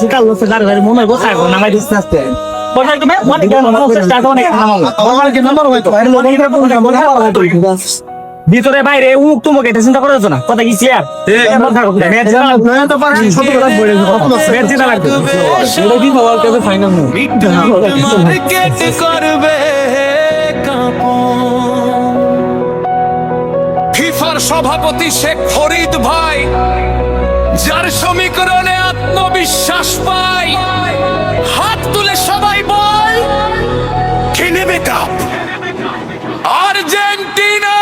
Carlos Ferrari dari momen gue kayak nama di stas deh. Pokoknya itu mah mau diganti mau start nih nama. Orang lagi nomor itu. Air mau ngira pun nggak boleh itu. ভিতরে বাইরে উক তুমি কেটে চিন্তা করেছো না কথা কি share এমন থাকো ম্যাচ জানা না তো পারে ছোট করে বলে ম্যাচ জানা লাগবে এটা কি বল কেবে ফাইনাল নো মার্কেট করবে ফিফার সভাপতি শেখ ফরিদ ভাই যার সমীকরণে আত্মবিশ্বাস পাই হাত তুলে সবাই বল কে নেবে কাপ আর্জেন্টিনা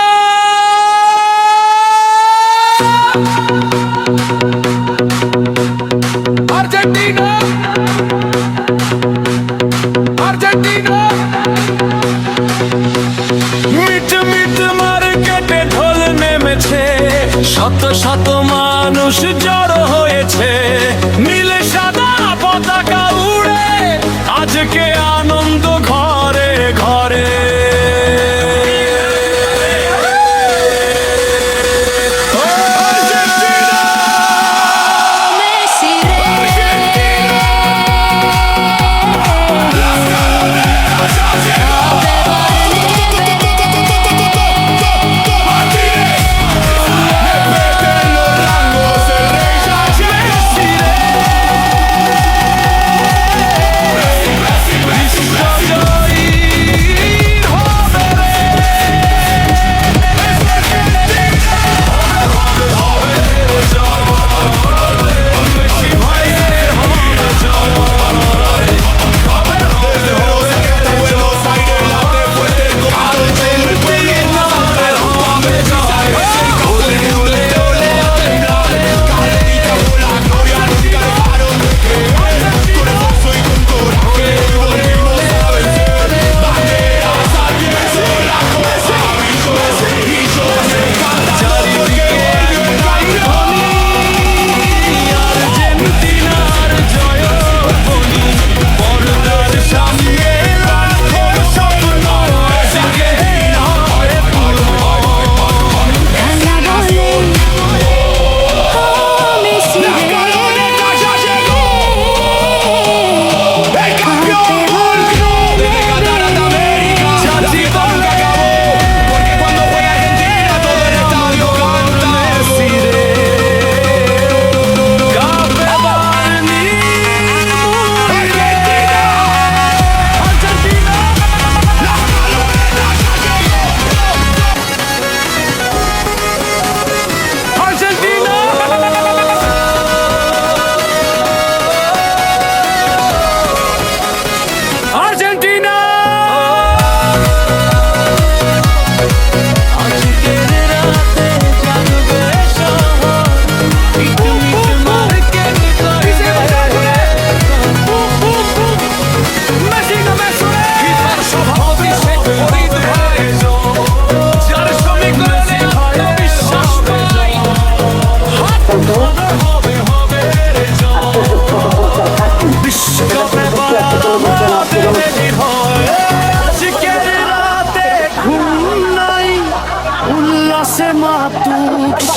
আর্জেন্টিনা আর্জেন্টিনা মিট মিট মার্কেটে ঢোল নেমেছে শত শত মানুষ জড়ো হয়েছে নীলে সাদা পতাকা উড়ে আজকে আনন্দ ঘরে ঘরে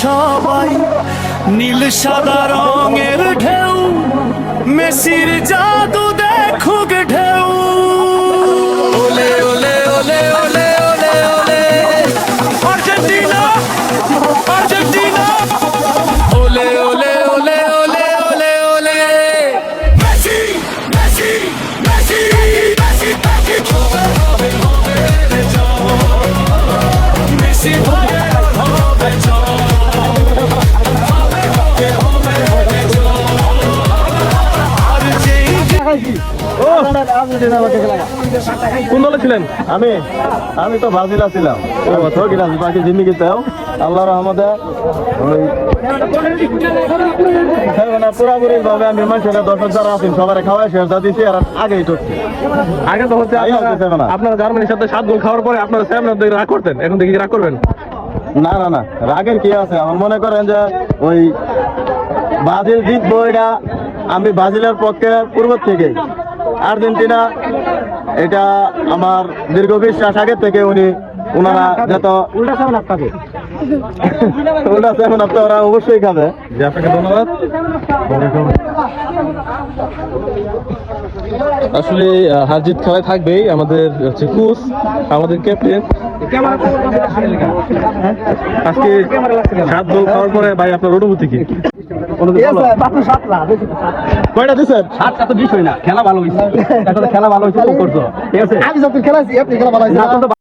সবাই নীল সাদা রঙের ঢেউ মেসির জাদু দেখুক ঢেউ ওলে ওলে ওলে ওলে ওলে ওলে আর্জেন্টিনা আর্জেন্টিনা ওলে ওলে ওলে ওলে ওলে ওলে Messi Messi Messi Messi Messi হবে হবে রে যাও মেসি হবে হবে যাও কোন দলে ছিলেন? আমি তো ব্রাজিল ছিলাম বাকি জিন্দিগিতেও আল্লাহ রহমতে পুরাপুরি ভাবে আমি মানুষের দর্শক যারা আছেন সবার খাওয়াই শেষ দিচ্ছি আর আগেই ঢুকছি। আগে তো হচ্ছে আপনারা জার্মানির সাথে 7 গোল খাওয়ার পরে আপনারা রাগ করতেন, এখন দেখি রাগ করবেন না? না না, রাগের কি আছে? আমার মনে করেন যে ওই ব্রাজিল জিতবো, এটা আমি ব্রাজিলের পক্ষে পূর্ব থেকে। আর্জেন্টিনা এটা আমার দীর্ঘ বিশ্বাস আগের থেকে ওনারা যত ওটা সেভেন আপ তো ওরা অবশ্যই খাবে। জি আপনাকে ধন্যবাদ। আসলে হার জিত খেলায় থাকবেই। আমাদের হচ্ছে কোচ, আমাদের ক্যাপ্টেন আজকে 7 গোল খাওয়ার পরে ভাই আপনার অনুভূতি কি? কয়টা দিচ্ছেন? 7টা তো বিষয় না, খেলা ভালো হয়েছে। খেলা ভালো হয়েছে, করছো ঠিক আছে। আমি যখন খেলাছি আপনি খেলা ভালো হয়েছে।